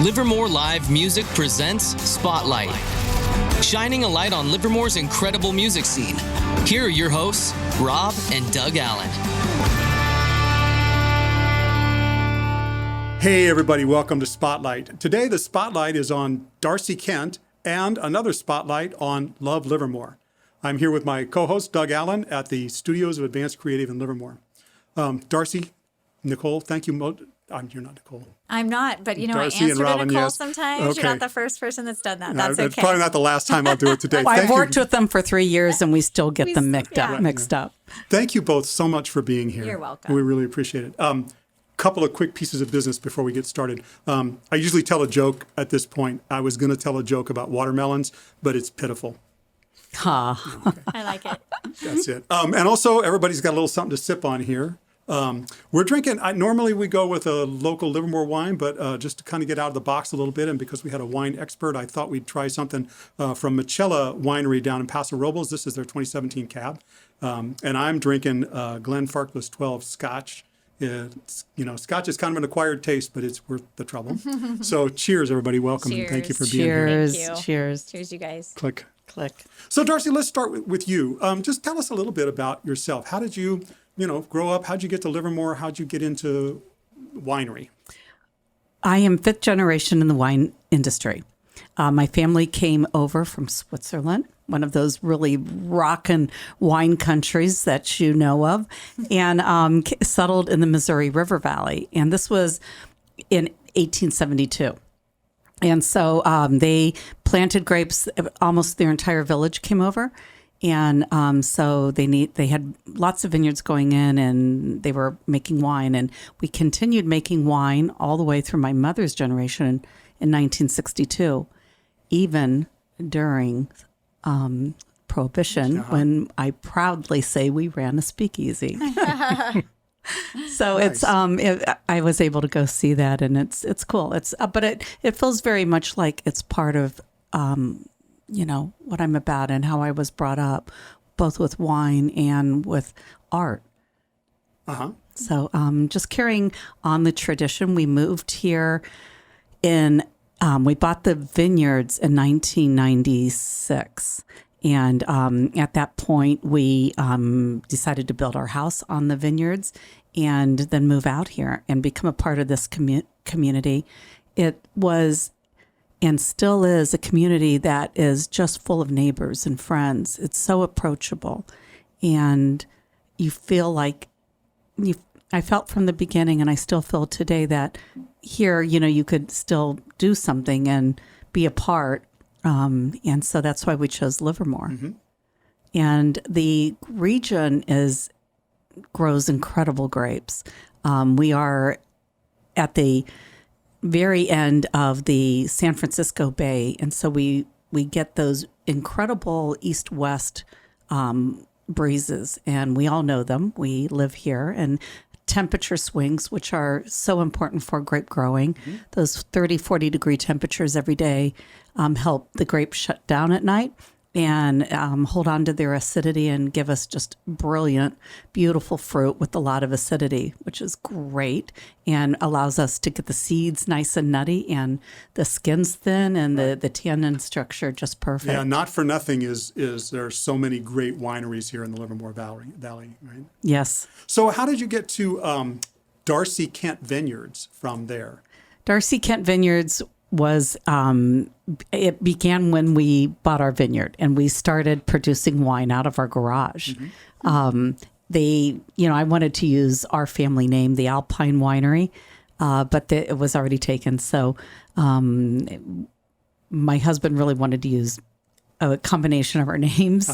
Livermore Live Music presents Spotlight, shining a light on Livermore's incredible music scene. Here are your hosts, Rob and Doug Allen. Hey everybody, welcome to Spotlight. Today the Spotlight is on Darcie Kent and another Spotlight on Love Livermore. I'm here with my co-host Doug Allen at the Studios of Advanced Creative in Livermore. Darcie, Nicole, thank you. You're not Nicole. I'm not, but Darcie I answer Robin, to Nicole yes. sometimes. Okay. You're not the first person that's done that. That's It's okay. probably not the last time I'll do it today. Well, I've worked with them for 3 years and we still get them mixed up. Thank you both so much for being here. You're welcome. We really appreciate it. Couple of quick pieces of business before we get started. I usually tell a joke at this point. I was going to tell a joke about watermelons, but it's pitiful. Okay. I like it. That's it. And also, everybody's got a little something to sip on here. We're drinking, normally we go with a local Livermore wine, but just to kind of get out of the box a little bit, and because we had a wine expert, I thought we'd try something from Michela Winery down in Paso Robles. This is their 2017 cab. And I'm drinking Glen Farkless 12 Scotch. Scotch is kind of an acquired taste, but it's worth the trouble. So cheers, everybody. Welcome. Cheers. And thank you for being here. Cheers. Thank you. Cheers. Cheers, you guys. Click. Click. So Darcie, let's start with you. Just tell us a little bit about yourself. How did you, grow up? How'd you get to Livermore? How'd you get into winery? I am fifth generation in the wine industry. My family came over from Switzerland, one of those really rockin' wine countries that you know of, and settled in the Missouri River Valley. And this was in 1872. And so they planted grapes. Almost their entire village came over. And so they had lots of vineyards going in, and they were making wine. And we continued making wine all the way through my mother's generation in 1962, even during Prohibition, when I proudly say we ran a speakeasy. So nice. I was able to go see that, and it's cool. But it feels very much like it's part of what I'm about and how I was brought up, both with wine and with art. So just carrying on the tradition. We moved here we bought the vineyards in 1996. And at that point, we decided to build our house on the vineyards and then move out here and become a part of this community. It was and still is a community that is just full of neighbors and friends. It's so approachable. And you feel like I felt from the beginning, and I still feel today, that here, you could still do something and be a part. And so that's why we chose Livermore. Mm-hmm. And the region grows incredible grapes. We are at the very end of the San Francisco Bay. And so we get those incredible east-west breezes, and we all know them. We live here, and temperature swings, which are so important for grape growing. Mm-hmm. Those 30, 40 degree temperatures every day help the grapes shut down at night and hold on to their acidity and give us just brilliant, beautiful fruit with a lot of acidity, which is great and allows us to get the seeds nice and nutty and the skin's thin and the tannin structure just perfect. Yeah, not for nothing is there are so many great wineries here in the Livermore Valley, right? Yes. So how did you get to Darcie Kent Vineyards from there? Darcie Kent Vineyards it began when we bought our vineyard and we started producing wine out of our garage. Mm-hmm. I wanted to use our family name, the Alpine Winery, but it was already taken. So my husband really wanted to use a combination of our names,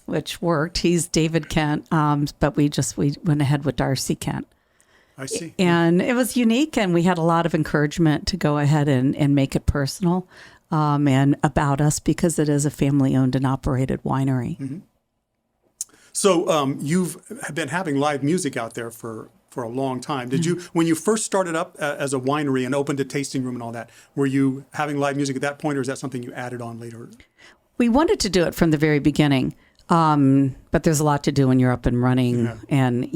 which worked. He's David Kent, but we went ahead with Darcie Kent. I see. And it was unique, and we had a lot of encouragement to go ahead and make it personal and about us, because it is a family-owned and operated winery. Mm-hmm. So you've been having live music out there for a long time. Did you, when you first started up as a winery and opened a tasting room and all that, were you having live music at that point, or is that something you added on later? We wanted to do it from the very beginning. But there's a lot to do when you're up and running and,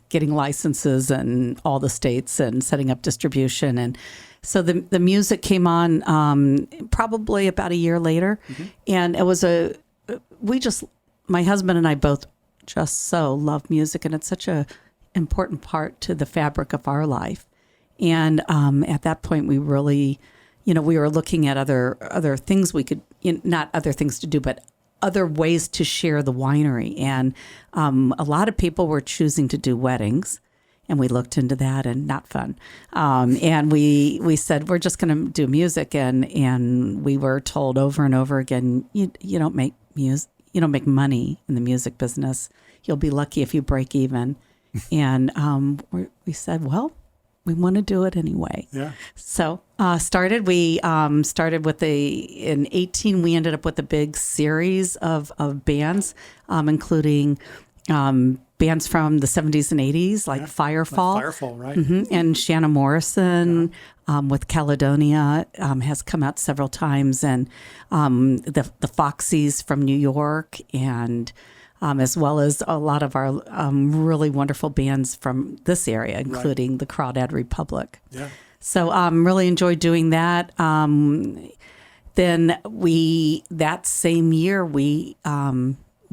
getting licenses in all the states and setting up distribution. And so the music came on probably about a year later. And it was my husband and I both just so love music. And it's such a important part to the fabric of our life. And at that point, we really, we were looking at other things we could, not other things to do, but other ways to share the winery. And a lot of people were choosing to do weddings, and we looked into that, and not fun. And we said, we're just going to do music. And we were told over and over again, you don't make music, you don't make money in the music business. You'll be lucky if you break even. And we said, well, we want to do it anyway. Yeah. So started with in 18, we ended up with a big series of bands, including bands from the 70s and 80s, like Firefall. Like Firefall, right. And Shanna Morrison with Caledonia has come out several times. And the Foxies from New York, and as well as a lot of our really wonderful bands from this area, including the Crawdad Republic. Yeah. So really enjoyed doing that. Then that same year, we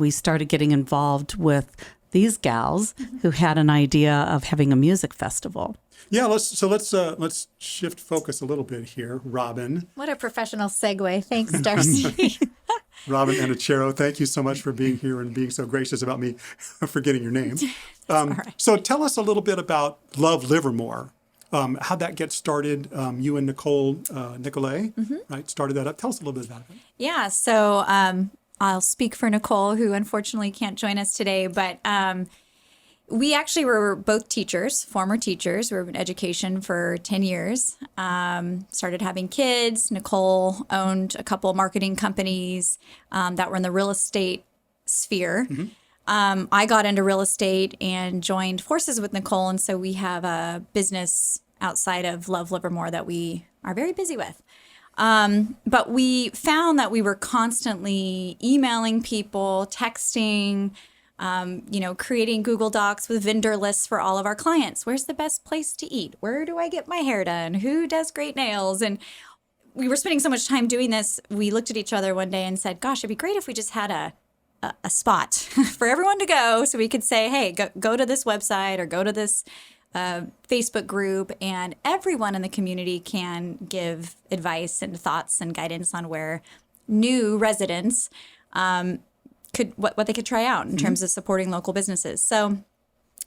started getting involved with these gals who had an idea of having a music festival. Yeah, let's shift focus a little bit here, Robin. What a professional segue. Thanks, Darcie. Robin Anachero, thank you so much for being here and being so gracious about me forgetting your name. Right. So tell us a little bit about Love Livermore. How'd that get started? You and Nicolay, right, started that up. Tell us a little bit about it. Yeah, so I'll speak for Nicole, who unfortunately can't join us today, but we actually were both teachers, former teachers. We were in education for 10 years. Started having kids. Nicole owned a couple marketing companies that were in the real estate sphere. I got into real estate and joined forces with Nicole. And so we have a business outside of Love Livermore that we are very busy with. But we found that we were constantly emailing people, texting, creating Google Docs with vendor lists for all of our clients. Where's the best place to eat? Where do I get my hair done? Who does great nails? And we were spending so much time doing this. We looked at each other one day and said, gosh, it'd be great if we just had a spot for everyone to go. So we could say, hey, go to this website or go to this Facebook group, and everyone in the community can give advice and thoughts and guidance on where new residents what they could try out in terms of supporting local businesses. So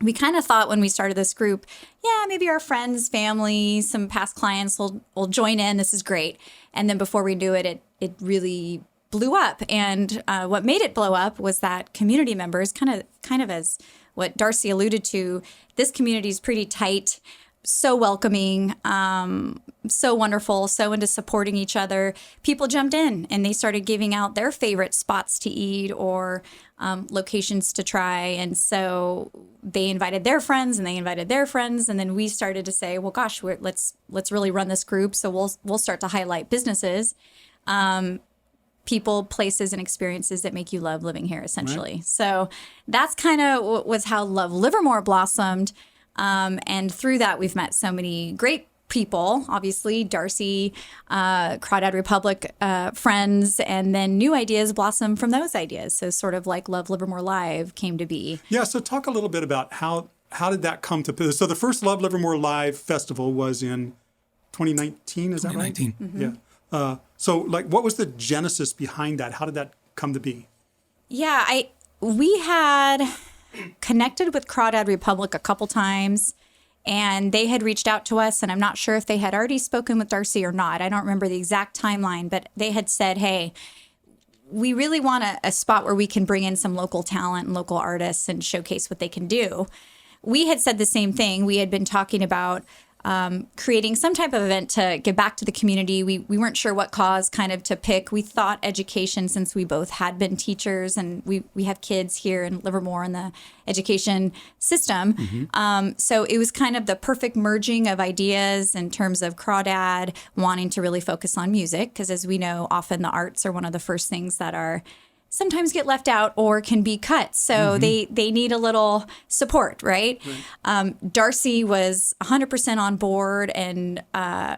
we kind of thought when we started this group, yeah, maybe our friends, family, some past clients will join in. This is great. And then before we knew it, it really blew up. And what made it blow up was that community members, kind of as what Darcie alluded to, this community is pretty tight, so welcoming, so wonderful, so into supporting each other. People jumped in and they started giving out their favorite spots to eat or locations to try. And so they invited their friends and they invited their friends. And then we started to say, well, gosh, let's really run this group. So we'll start to highlight businesses, people, places, and experiences that make you love living here, essentially. Right. So that's kind of was how Love Livermore blossomed. And through that, we've met so many great people, obviously, Darcie, Crawdad Republic friends, and then new ideas blossom from those ideas. So sort of like Love Livermore Live came to be. Yeah, so talk a little bit about how did that come to... So the first Love Livermore Live festival was in 2019, is that right? 2019. Yeah. So what was the genesis behind that? How did that come to be? Yeah, we had connected with Crawdad Republic a couple times, and they had reached out to us, and I'm not sure if they had already spoken with Darcie or not. I don't remember the exact timeline, but they had said, hey, we really want a spot where we can bring in some local talent and local artists and showcase what they can do. We had said the same thing. We had been talking about creating some type of event to give back to the community. We weren't sure what cause kind of to pick. We thought education, since we both had been teachers and we have kids here in Livermore in the education system. So it was kind of the perfect merging of ideas in terms of Crawdad wanting to really focus on music, because as we know, often the arts are one of the first things that are sometimes get left out or can be cut. So they need a little support, right? Darcie was 100% on board, and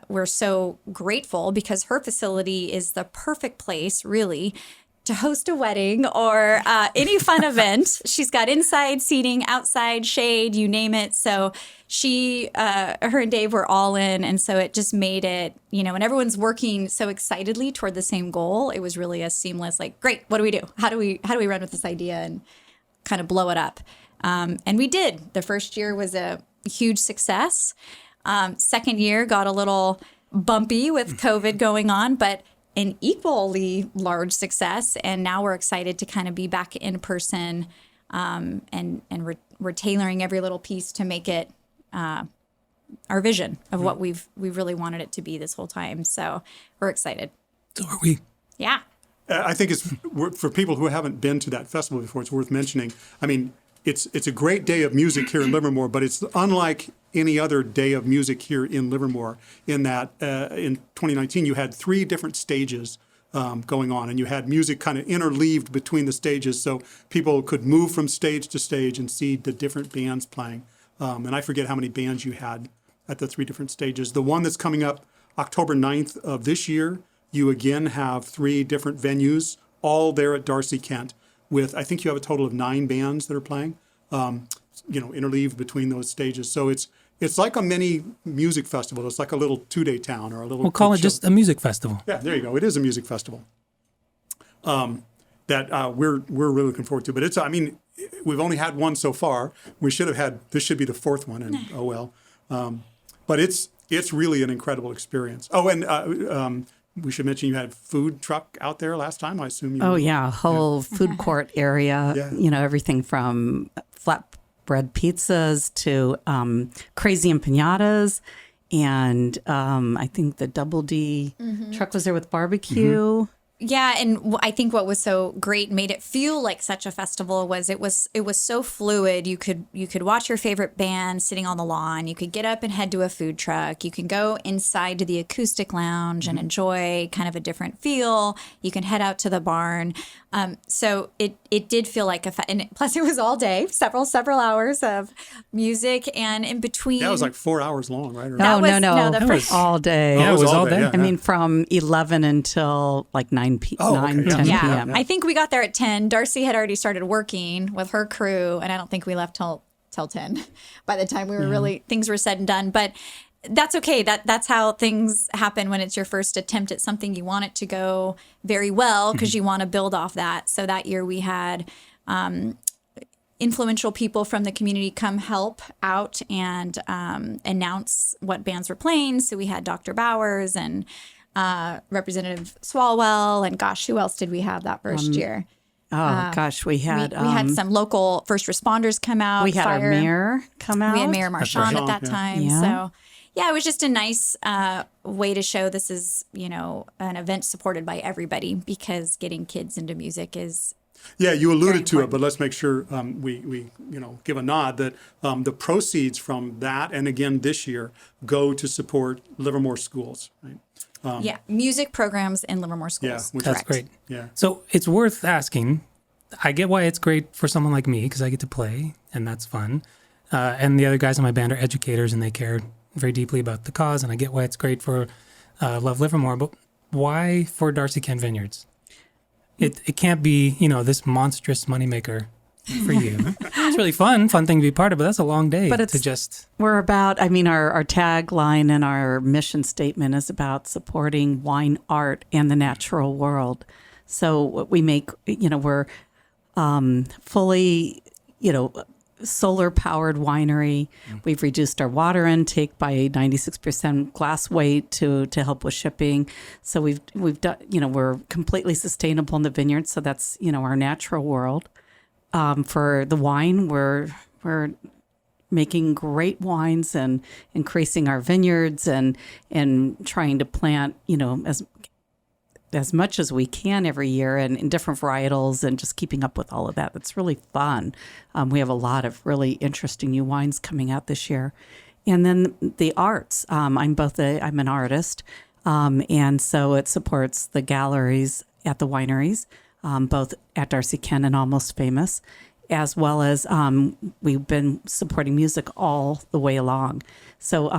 we're so grateful because her facility is the perfect place, really, to host a wedding or any fun event. She's got inside seating, outside shade, you name it. So her and Dave were all in. And so it just made it, and everyone's working so excitedly toward the same goal. It was really a seamless, like, great, what do we do? How do we run with this idea and kind of blow it up? And we did. The first year was a huge success. Second year got a little bumpy with COVID going on, but an equally large success. And now we're excited to kind of be back in person, and we're tailoring every little piece to make it our vision of what we've really wanted it to be this whole time. So we're excited. So are we. Yeah. I think it's for people who haven't been to that festival before, it's worth mentioning. I mean, it's a great day of music here in Livermore, but it's unlike any other day of music here in Livermore in that in 2019 you had 3 different stages going on, and you had music kind of interleaved between the stages, so people could move from stage to stage and see the different bands playing. And I forget how many bands you had at the 3 different stages. The one that's coming up October 9th of this year, you again have 3 different venues, all there at Darcie, Kent, with, I think you have a total of 9 bands that are playing, interleaved between those stages. So it's like a mini music festival. It's like a little 2-day town or a little. We'll call it just a music festival. Yeah, there you go. It is a music festival that we're really looking forward to. But it's, I mean, we've only had one so far. This should be the 4th one, and oh well. But it's really an incredible experience. Oh, and we should mention you had food truck out there last time. I assume you. Oh yeah, whole food court area. Yeah. Everything from flatbread pizzas to crazy empanadas, and I think the Double D truck was there with barbecue. Yeah, and I think what was so great, made it feel like such a festival, was it was so fluid. You could watch your favorite band sitting on the lawn. You could get up and head to a food truck. You can go inside to the acoustic lounge and enjoy kind of a different feel. You can head out to the barn. So it did feel like and plus it was all day, several hours of music, and in between. That was like 4 hours long, right? No, that was all day. Yeah, it was all day. Yeah. I mean, from 11 until like 10 p.m. Yeah. I think we got there at 10. Darcie had already started working with her crew, and I don't think we left till 10 by the time we were things were said and done. But that's okay. That's how things happen when it's your first attempt at something. You want it to go very well because you want to build off that. So that year we had influential people from the community come help out and announce what bands were playing. So we had Dr. Bowers and Representative Swalwell, and gosh, who else did we have that first year? We had we had some local first responders come out. We had our mayor come out. We had Mayor Marchand at that time. Yeah. So yeah, it was just a nice way to show this is, an event supported by everybody, because getting kids into music is. Yeah, you alluded to it, but let's make sure we give a nod that the proceeds from that, and again this year, go to support Livermore schools, right? Music programs in Livermore schools. Yeah, That's great. Yeah. So it's worth asking. I get why it's great for someone like me, because I get to play, and that's fun. And the other guys in my band are educators, and they care very deeply about the cause, and I get why it's great for Love Livermore. But why for Darcie Kent Vineyards? It can't be, this monstrous moneymaker for you. It's really fun thing to be part of, but that's a long day we're about, our tagline and our mission statement is about supporting wine art and the natural world. So what we make, we're fully, solar powered winery. We've reduced our water intake by 96% glass weight to help with shipping. So we've done, we're completely sustainable in the vineyard. So that's, our natural world. For the wine, we're making great wines and increasing our vineyards and trying to plant, as much as we can every year and in different varietals, and just keeping up with all of that. That's really fun. We have a lot of really interesting new wines coming out this year. And then the arts. I'm an artist. And so it supports the galleries at the wineries. both at Darcie Kent and Almost Famous, as well as we've been supporting music all the way along. So,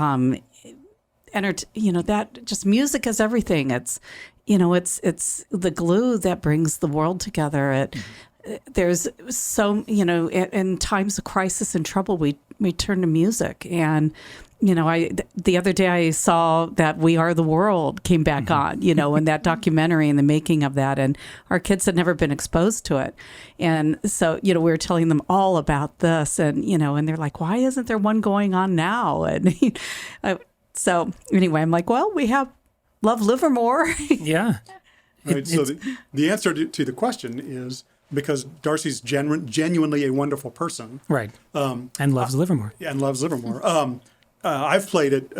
that just music is everything. It's, it's the glue that brings the world together. There's so, in times of crisis and trouble, we turn to music. And, the other day I saw that We Are the World came back on, and that documentary and the making of that. And our kids had never been exposed to it. And so, we were telling them all about this and, and they're like, why isn't there one going on now? And so anyway, I'm like, well, we have Love Livermore. Yeah. Right. So the answer to the question is because Darcie's genuinely a wonderful person. Right. And loves Livermore. And loves Livermore. I've played at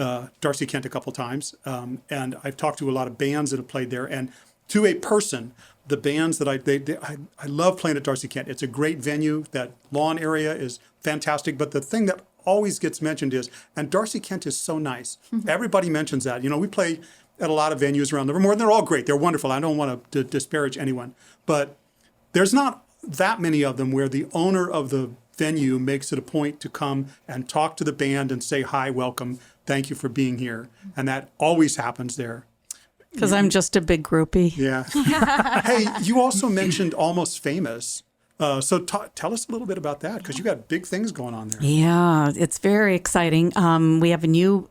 Darcie Kent a couple times, and I've talked to a lot of bands that have played there. And to a person, the bands that I love playing at Darcie Kent. It's a great venue. That lawn area is fantastic. But the thing that always gets mentioned is, and Darcie Kent is so nice. Everybody mentions that. We play at a lot of venues around Livermore, and they're all great. They're wonderful. I don't want to disparage anyone, but there's not that many of them where the owner of the venue makes it a point to come and talk to the band and say, hi, welcome, thank you for being here. And that always happens there. Because I'm just a big groupie. Yeah. Hey, you also mentioned Almost Famous. So tell us a little bit about that, because you got big things going on there. Yeah, it's very exciting. We have a new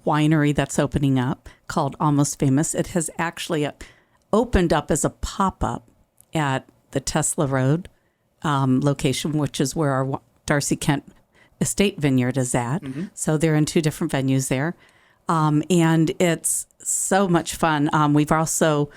winery that's opening up called Almost Famous. It has actually opened up as a pop-up at the Tesla Road location, which is where our Darcie Kent Estate Vineyard is at. So they're in two different venues there. And it's so much fun. We've also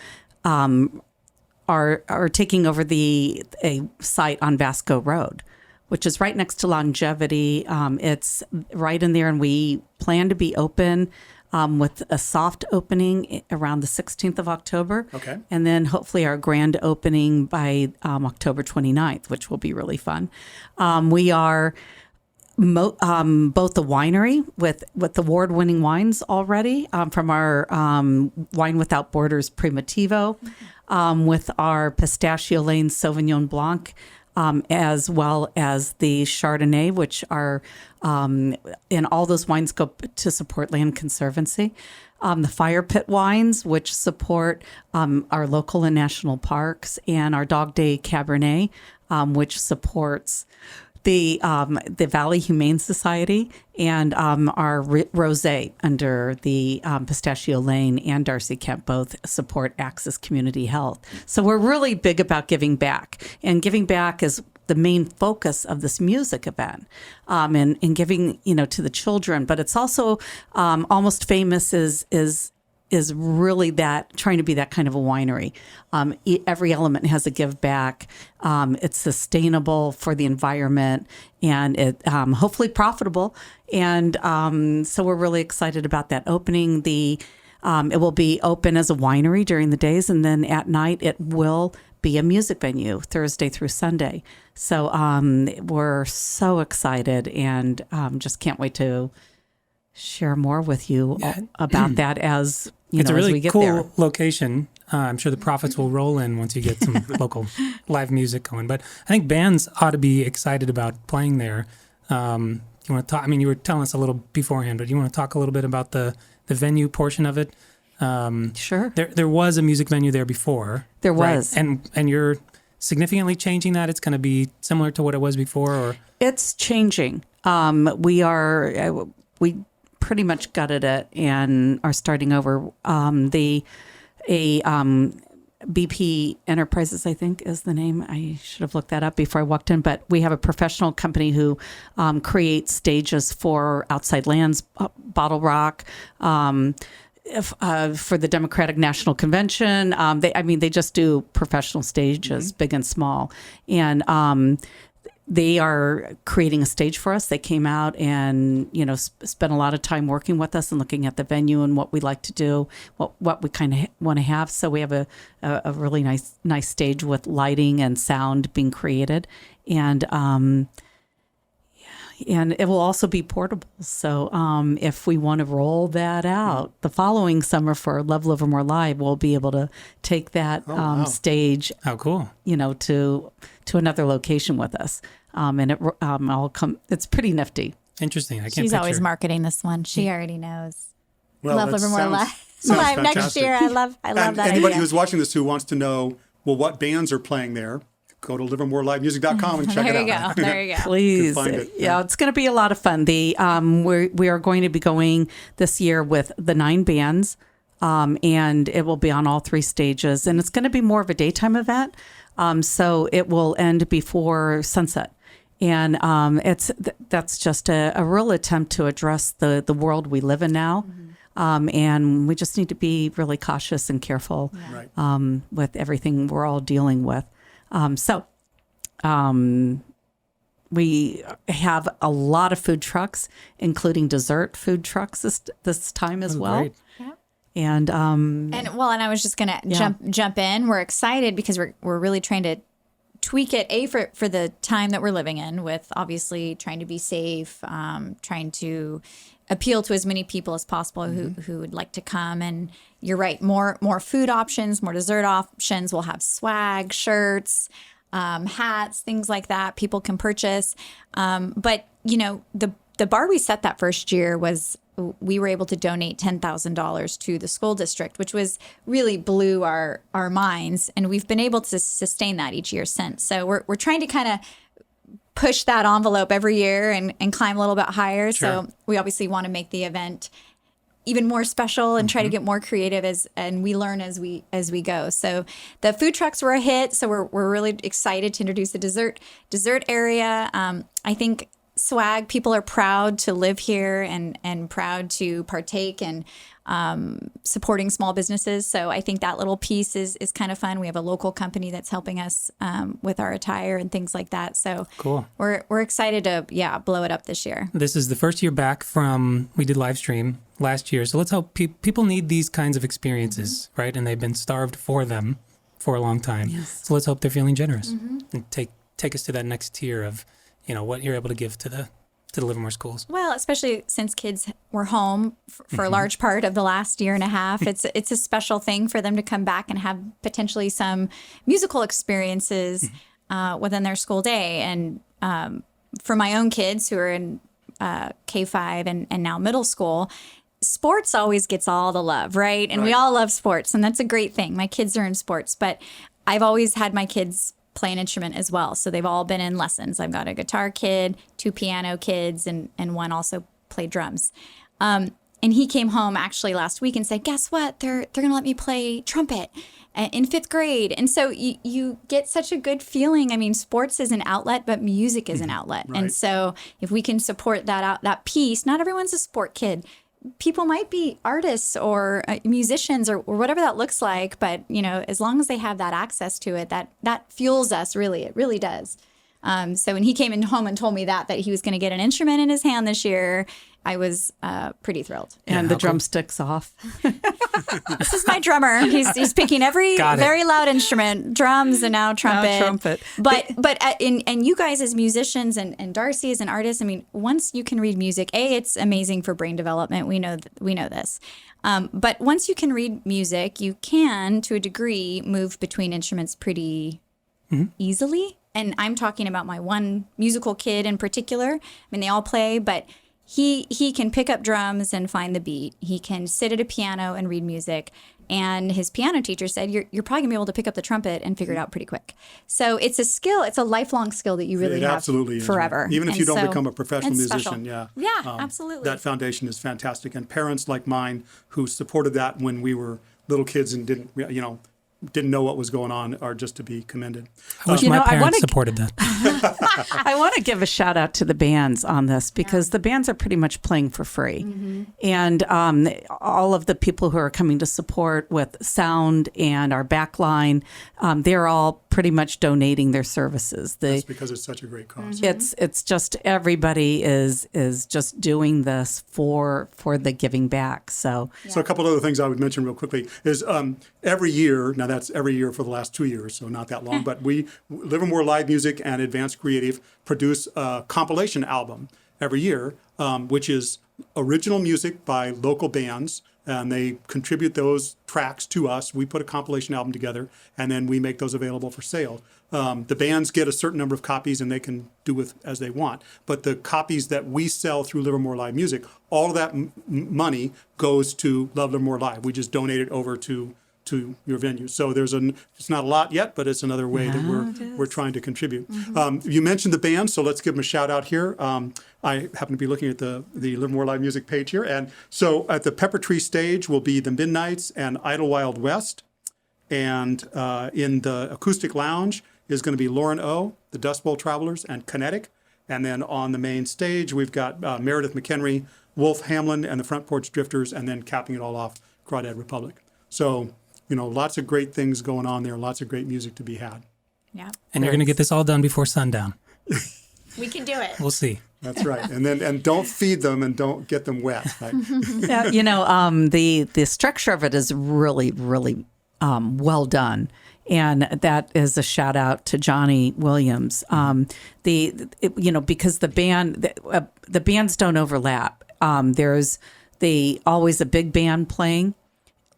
are taking over a site on Vasco Road, which is right next to Longevity. It's right in there, and we plan to be open with a soft opening around the 16th of October. Okay. And then hopefully our grand opening by October 29th, which will be really fun. We are both the winery with award-winning wines already from our Wine Without Borders Primitivo, with our Pistachio Lane Sauvignon Blanc, as well as the Chardonnay, which are, and all those wines go to support Land Conservancy. The Fire Pit wines, which support our local and national parks, and our Dog Day Cabernet, which supports the Valley Humane Society, and our rosé under the Pistachio Lane and Darcie Kent both support Access Community Health. So we're really big about giving back, and giving back is the main focus of this music event, and giving to the children. But it's also Almost Famous is really that, trying to be that kind of a winery. Every element has a give back. It's sustainable for the environment, and it hopefully profitable. And so we're really excited about that opening. It will be open as a winery during the days, and then at night it will be a music venue Thursday through Sunday. So we're so excited, and just can't wait to share more with you about that as it's a as really we get cool there. location. I'm sure the profits will roll in once you get some local live music going. But I think bands ought to be excited about playing there. You want to talk? I mean, you were telling us a little beforehand, but you want to talk a little bit about the venue portion of it? Sure. There was a music venue there before. There was, right? And you're significantly changing that. It's going to be similar to what it was before, or it's changing. We pretty much gutted it and are starting over. BP Enterprises, I think, is the name. I should have looked that up before I walked in. But we have a professional company who creates stages for Outside Lands, Bottle Rock, for the Democratic National Convention. They just do professional stages, big and small. And they are creating a stage for us. They came out and, spent a lot of time working with us and looking at the venue and what we like to do, what we kind of want to have. So we have a really nice stage with lighting and sound being created. And and it will also be portable. So if we want to roll that out the following summer for Love Livermore Live, we'll be able to take that stage, How cool. to another location with us. And it all come. It's pretty nifty. Interesting. I can't She's picture. always marketing this one. She already knows. Well, Love that Livermore sounds Live next fantastic. year. I love And that anybody idea. who's watching this who wants to know, well, what bands are playing there, go to livermorelivemusic.com and check There it you out. go. There you go. Please, find it, yeah, it's going to be a lot of fun. We are going to be going this year with the 9 bands, and it will be on all 3 stages, and it's going to be more of a daytime event. So it will end before sunset. And that's just a real attempt to address the world we live in now. And we just need to be really cautious and careful Right. with everything we're all dealing with. We have a lot of food trucks, including dessert food trucks this time as well. Great. And And I was just gonna jump in. We're excited because we're really trying to tweak it for the time that we're living in, with obviously trying to be safe, trying to appeal to as many people as possible who would like to come. And you're right, more food options, more dessert options. We'll have swag, shirts, hats, things like that people can purchase. But the bar we set that first year was, we were able to donate $10,000 to the school district, which was really blew our minds. And we've been able to sustain that each year since. So we're trying to kind of push that envelope every year and climb a little bit higher. Sure. So we obviously want to make the event even more special and try to get more creative and we learn as we go. So the food trucks were a hit. So we're really excited to introduce the dessert area. I think swag, people are proud to live here and proud to partake in supporting small businesses. So I think that little piece is kind of fun. We have a local company that's helping us with our attire and things like that. So Cool. We're excited to blow it up this year. This is the first year back from, we did live stream last year. So let's hope people need these kinds of experiences, right? And they've been starved for them for a long time. Yes. So let's hope they're feeling generous and take us to that next tier of, what you're able to give to the Livermore schools. Well, especially since kids were home for a large part of the last year and a half, it's a special thing for them to come back and have potentially some musical experiences within their school day. And for my own kids who are in K-5 and now middle school, sports always gets all the love, right? And we all love sports, and that's a great thing. My kids are in sports, but I've always had my kids play an instrument as well. So they've all been in lessons. I've got a guitar kid, 2 piano kids, and one also played drums. And he came home actually last week and said, guess what? They're going to let me play trumpet in 5th grade. And so you get such a good feeling. I mean, sports is an outlet, but music is an outlet. Right. And so if we can support that piece, not everyone's a sport kid. People might be artists or musicians or whatever that looks like, but as long as they have that access to it, that fuels us. Really, it really does. So when he came in home and told me that he was going to get an instrument in his hand this year, I was pretty thrilled. and the drumsticks off. This is my drummer. He's picking every very loud instrument, drums and now trumpet. But you guys as musicians and Darcie as an artist, I mean, once you can read music, it's amazing for brain development. We know this. But once you can read music, you can, to a degree, move between instruments pretty easily. And I'm talking about my one musical kid in particular. I mean, they all play, but he can pick up drums and find the beat. He can sit at a piano and read music. And his piano teacher said, you're probably gonna be able to pick up the trumpet and figure it out pretty quick. So it's a skill. It's a lifelong skill that you really It have absolutely is, forever. right? Even if And you don't so become a professional it's musician, special. Yeah, absolutely. That foundation is fantastic. And parents like mine who supported that when we were little kids and didn't know what was going on are just to be commended. I wish my parents supported that. I want to give a shout out to the bands on this because the bands are pretty much playing for free. And all of the people who are coming to support with sound and our backline, they're all pretty much donating their services. That's because it's such a great cause. It's just everybody is just doing this for the giving back. So a couple other things I would mention real quickly is every year, now that's every year for the last 2 years, so not that long, but we, Livermore Live Music and Advanced Creative, produce a compilation album. every year, which is original music by local bands. And they contribute those tracks to us. We put a compilation album together, and then we make those available for sale. The bands get a certain number of copies, and they can do with as they want. But the copies that we sell through Livermore Live Music, all of that money goes to Love Livermore Live. We just donate it over to your venue. So it's not a lot yet, but it's another way that we're trying to contribute. You mentioned the band, so let's give them a shout out here. I happen to be looking at the Livermore Live Music page here. And so at the Pepper Tree stage will be the Midnights and Idlewild West. And in the acoustic lounge is going to be Lauren O., the Dust Bowl Travelers, and Kinetic. And then on the main stage, we've got Meredith McHenry, Wolf Hamlin, and the Front Porch Drifters, and then capping it all off, Crawdad Republic. So, lots of great things going on there, lots of great music to be had. Yeah. And you're going to get this all done before sundown. We can do it. We'll see. That's right. And don't feed them and don't get them wet. Right? Yeah, the structure of it is really, really well done. And that is a shout out to Johnny Williams. Because the bands don't overlap. There's always a big band playing.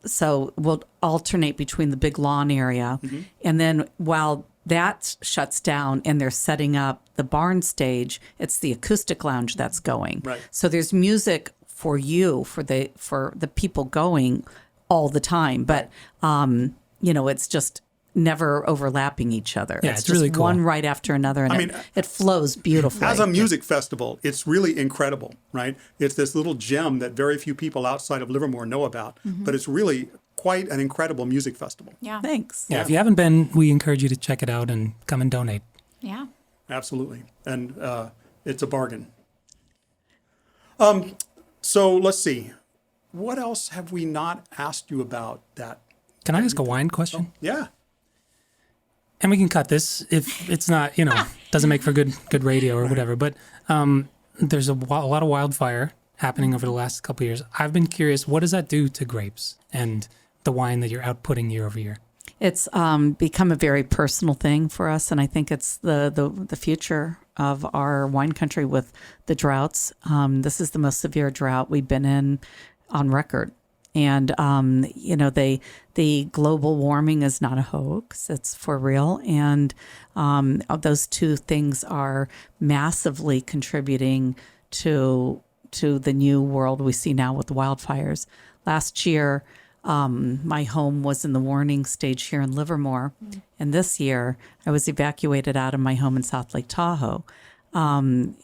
So we'll alternate between the big lawn area. And then while that shuts down and they're setting up the barn stage, it's the acoustic lounge that's going. Right. So there's music for the people going all the time. But, it's just never overlapping each other. Yeah, it's really just cool. one right after another, and it flows beautifully. As a music festival, it's really incredible, right? It's this little gem that very few people outside of Livermore know about, but it's really quite an incredible music festival. Yeah. Thanks. Yeah, if you haven't been, we encourage you to check it out and come and donate. Yeah. Absolutely. And it's a bargain. So let's see. What else have we not asked you about that? Can I ask a wine question? Yeah. And we can cut this if it's not, doesn't make for good radio or whatever. But there's a lot of wildfire happening over the last couple of years. I've been curious, what does that do to grapes and the wine that you're outputting year over year? It's become a very personal thing for us, and I think it's the future of our wine country with the droughts. This is the most severe drought we've been in on record. And, the global warming is not a hoax. It's for real. And those two things are massively contributing to the new world we see now with the wildfires. Last year, my home was in the warning stage here in Livermore. And this year, I was evacuated out of my home in South Lake Tahoe. And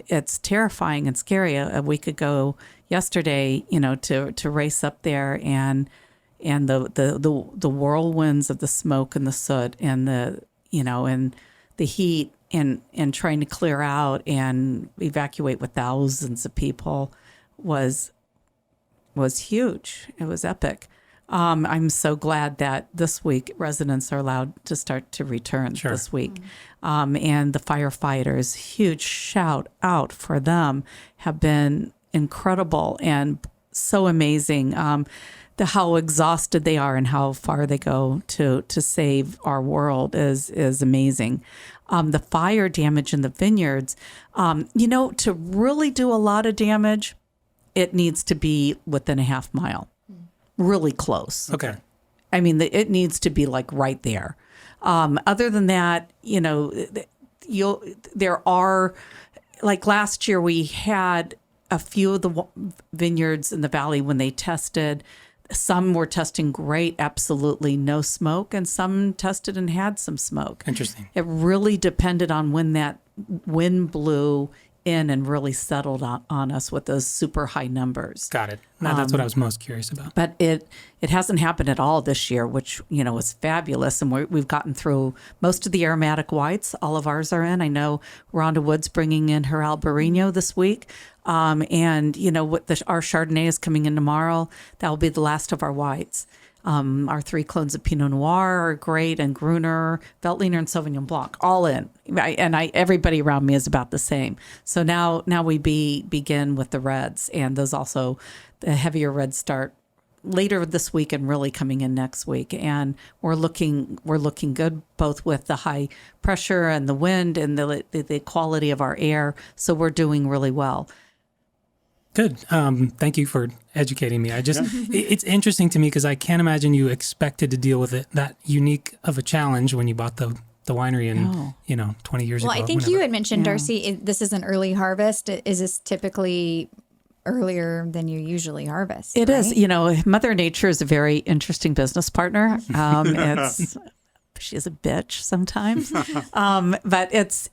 it's terrifying and scary. A week ago yesterday, to race up there and the whirlwinds of the smoke and the soot and and the heat and trying to clear out and evacuate with thousands of people was huge. It was epic. I'm so glad that this week residents are allowed to start to return this week. And the firefighters, huge shout out for them, have been incredible and so amazing. How exhausted they are and how far they go to save our world is amazing. The fire damage in the vineyards, to really do a lot of damage, it needs to be within a half mile. Really close. Okay. I mean, it needs to be like right there. Other than that, there are, like last year we had a few of the vineyards in the valley when they tested. Some were testing great, absolutely no smoke, and some tested and had some smoke. Interesting. It really depended on when that wind blew in and really settled on us with those super high numbers. Got it. That's what I was most curious about. But it hasn't happened at all this year, which, is fabulous. And we've gotten through most of the aromatic whites. All of ours are in. I know Rhonda Wood's bringing in her Albarino this week. And, our Chardonnay is coming in tomorrow. That will be the last of our whites. Our 3 clones of Pinot Noir are great, and Gruner, Veltliner, and Sauvignon Blanc, all in. Everybody around me is about the same. So now we begin with the reds, and those also, the heavier reds start later this week and really coming in next week. And we're looking good, both with the high pressure and the wind and the quality of our air. So we're doing really well. Good. Thank you for educating me. It's interesting to me because I can't imagine you expected to deal with it that unique of a challenge when you bought the winery in 20 years ago. Well, I think you had mentioned, Darcie, this is an early harvest. Is this typically earlier than you usually harvest? It is. Mother Nature is a very interesting business partner. She's a bitch sometimes. But it's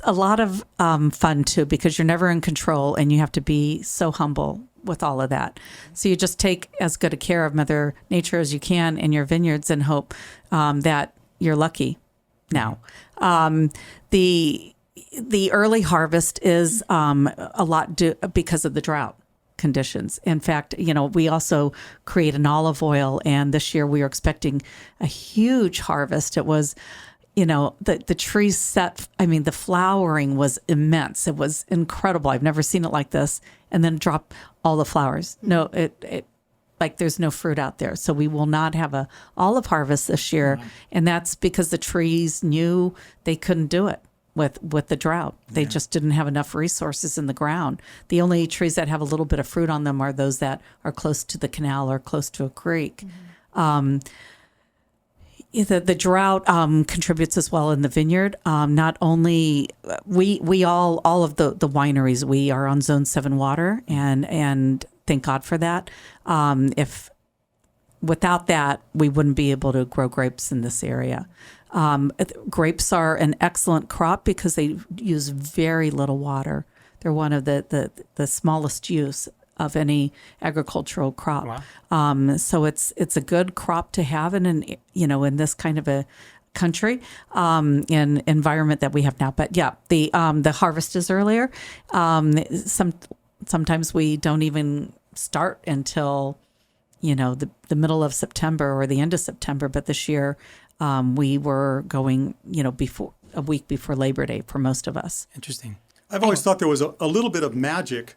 a lot of fun too, because you're never in control and you have to be so humble with all of that. So you just take as good a care of Mother Nature as you can in your vineyards and hope that you're lucky now. The early harvest is a lot because of the drought conditions. In fact, we also create an olive oil, and this year we are expecting a huge harvest. It was, the trees the flowering was immense. It was incredible. I've never seen it like this. And then drop all the flowers. No, it like there's no fruit out there. So we will not have a olive harvest this year. Wow. And that's because the trees knew they couldn't do it with the drought. They just didn't have enough resources in the ground. The only trees that have a little bit of fruit on them are those that are close to the canal or close to a creek. Mm-hmm. The drought contributes as well in the vineyard. Not only we all of the wineries, we are on Zone 7 water, and thank God for that. If without that, we wouldn't be able to grow grapes in this area. Grapes are an excellent crop because they use very little water. They're one of the smallest use of any agricultural crop. Wow. So it's a good crop to have in this kind of a country and environment that we have now. But yeah, the harvest is earlier. Sometimes we don't even start until the middle of September or the end of September. But this year we were going before a week before Labor Day for most of us. Interesting. I've always thought there was a little bit of magic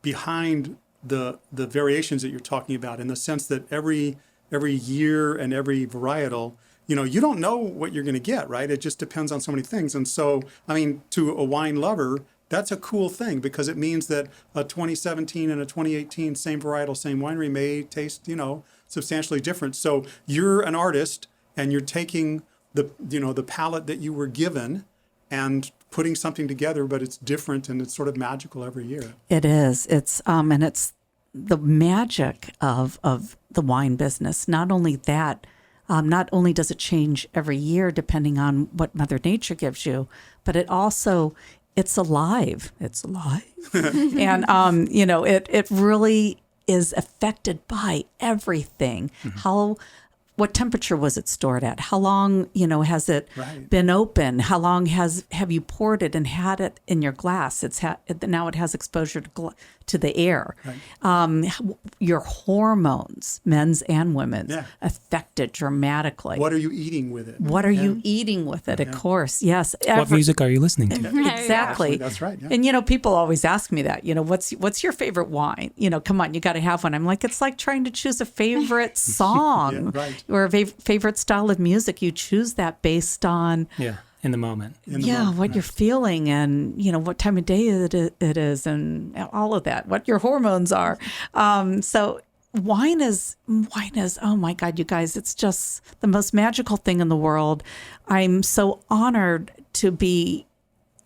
behind the variations that you're talking about, in the sense that every year and every varietal, you don't know what you're going to get, right? It just depends on so many things. And so, to a wine lover, that's a cool thing, because it means that a 2017 and a 2018 same varietal, same winery may taste, substantially different. So you're an artist and you're taking the palette that you were given and putting something together, but it's different and it's sort of magical every year. It is. It's and it's the magic of the wine business. Not only that, not only does it change every year depending on what Mother Nature gives you, but it's alive. It's alive. And it really is affected by everything. Mm-hmm. What temperature was it stored at? How long, has it been open? How long have you poured it and had it in your glass? Now it has exposure to the air. Right. Your hormones, men's and women's, affected dramatically. What are you eating with it? What are you eating with it? Of course, yes. What music are you listening to? Exactly. That's right. Yeah. And people always ask me that. What's your favorite wine? Come on, you got to have one. I'm like, it's like trying to choose a favorite song. Right. Or a favorite style of music. You choose that based on in the moment. What you're feeling, and what time of day it is, and all of that. What your hormones are. So wine is. Oh my God, you guys! It's just the most magical thing in the world. I'm so honored to be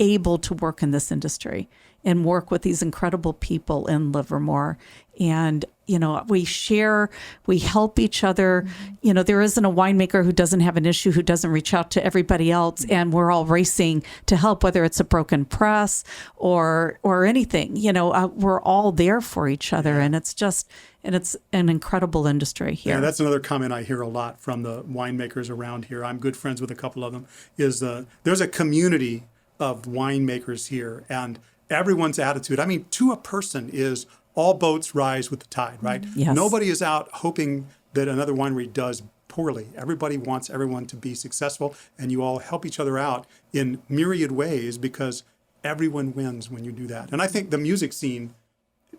able to work in this industry and work with these incredible people in Livermore. And, we help each other. Mm-hmm. There isn't a winemaker who doesn't have an issue, who doesn't reach out to everybody else. Mm-hmm. And we're all racing to help, whether it's a broken press or anything. We're all there for each other. And it's an incredible industry here. Yeah, that's another comment I hear a lot from the winemakers around here. I'm good friends with a couple of them, is there's a community of winemakers here, and everyone's attitude, to a person, is all boats rise with the tide, right? Yes. Nobody is out hoping that another winery does poorly. Everybody wants everyone to be successful, and you all help each other out in myriad ways, because everyone wins when you do that. And I think the music scene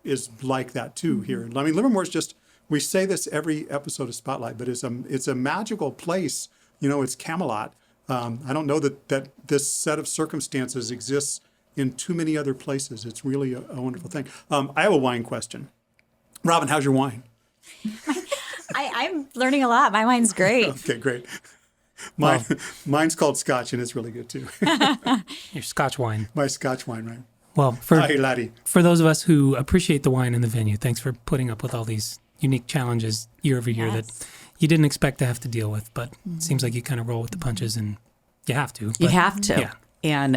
is like that too here. Livermore is just we say this every episode of Spotlight, but it's a magical place. It's Camelot. I don't know that this set of circumstances exists in too many other places. It's really a wonderful thing. I have a wine question. Robin, how's your wine? I'm learning a lot. My wine's great. Okay, great. Mine's called Scotch, and it's really good too. Your Scotch wine. My Scotch wine, right? Well, Aye, laddie. for those of us who appreciate the wine in the venue, thanks for putting up with all these unique challenges year over year that you didn't expect to have to deal with, but it seems like you kind of roll with the punches, and you have to. You have to. Yeah. And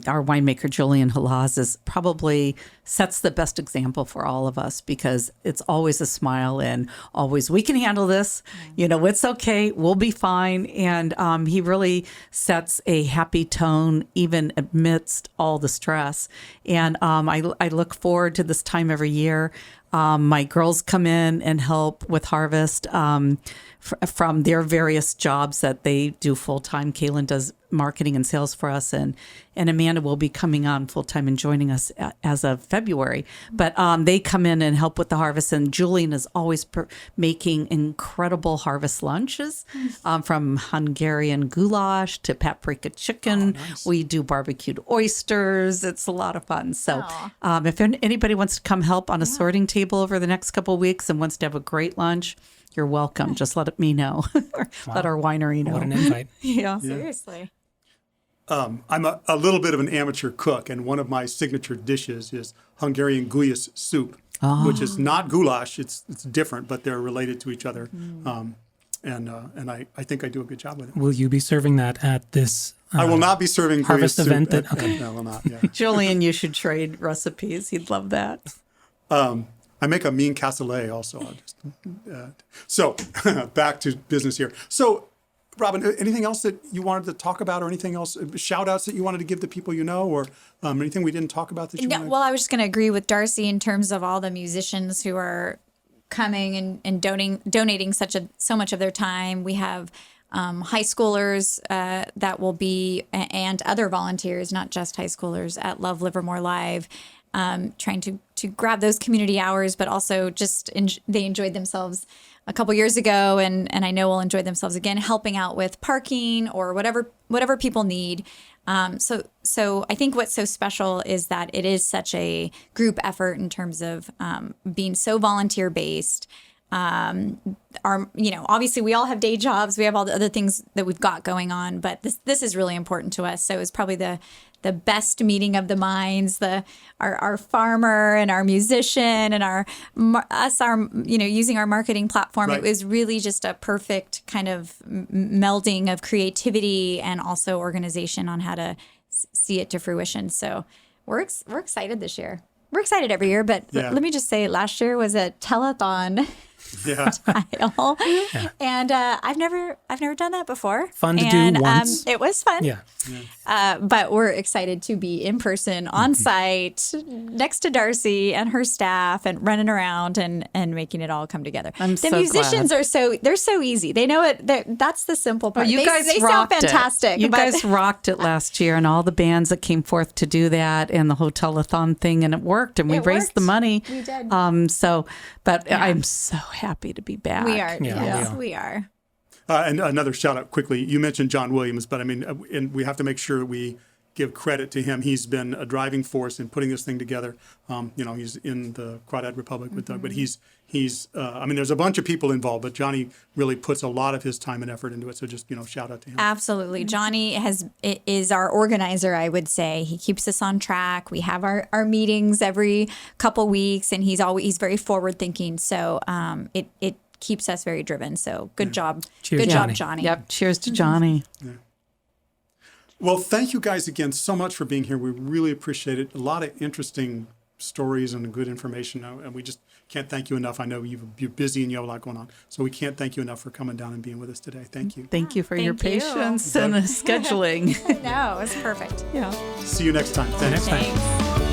our winemaker, Julian Halaz, probably sets the best example for all of us, because it's always a smile and always, we can handle this. It's okay. We'll be fine. And he really sets a happy tone, even amidst all the stress. And I look forward to this time every year. My girls come in and help with harvest from their various jobs that they do full time. Kaylin does marketing and sales for us, and Amanda will be coming on full time and joining us as of February. But they come in and help with the harvest, and Julian is always making incredible harvest lunches, from Hungarian goulash to paprika chicken. Oh, nice. We do barbecued oysters. It's a lot of fun. So if anybody wants to come help on a sorting table over the next couple of weeks and wants to have a great lunch, you're welcome. Just let me know. Or let our winery know. What an invite. Yeah. Seriously. I'm a little bit of an amateur cook, and one of my signature dishes is Hungarian gulyás soup, which is not goulash. It's different, but they're related to each other. And I think I do a good job with it. Will you be serving that at this I will not be serving harvest gulyás event? soup. Okay. No, I will not. Yeah. Julian, you should trade recipes. He'd love that. I make a mean cassoulet also. So back to business here. So, Robin, anything else that you wanted to talk about, or anything else, shout outs that you wanted to give the people or anything we didn't talk about that you wanted? Well, I was just going to agree with Darcie in terms of all the musicians who are coming and donating so much of their time. We have high schoolers that will be, and other volunteers, not just high schoolers, at Love Livermore Live, trying to grab those community hours, but also just they enjoyed themselves a couple years ago, and I know will enjoy themselves again, helping out with parking or whatever people need. So I think what's so special is that it is such a group effort in terms of being so volunteer based. Obviously we all have day jobs. We have all the other things that we've got going on, but this is really important to us. So it's probably the best meeting of the minds, our farmer and our musician and our using our marketing platform. Right. It was really just a perfect kind of melding of creativity and also organization on how to see it to fruition. So we're excited this year. We're excited every year, but let me just say, last year was a telethon. Yeah. Title. Yeah. And I've never done that before. Fun to do once. It was fun. Yeah. But we're excited to be in person, on site, next to Darcie and her staff, and running around and making it all come together. The musicians are they're so easy. They know it. That's the simple part. You guys they rocked sound fantastic. It. You guys rocked it last year, and all the bands that came forth to do that, and the hotelathon thing, and it worked, and we raised the money. We did. I'm so happy to be back. We are. Yeah, Yes, we are. And another shout out quickly. You mentioned John Williams, but I mean, and we have to make sure we give credit to him. He's been a driving force in putting this thing together. He's in the Crawdad Republic with Doug, but he's there's a bunch of people involved, but Johnny really puts a lot of his time and effort into it. So just, shout out to him. Absolutely. Johnny is our organizer, I would say. He keeps us on track. We have our meetings every couple weeks, and he's very forward thinking. So it keeps us very driven. So good job. Cheers, good Johnny. job, Johnny. Yep. Cheers to Johnny. Yeah. Well, thank you guys again so much for being here. We really appreciate it. A lot of interesting stories and good information, and we just can't thank you enough. I know you're busy and you have a lot going on, so we can't thank you enough for coming down and being with us today. Thank you. Thank you for your Thank you. patience and scheduling. No, it was perfect. Yeah. See you next time. Thanks. Next time. Thanks.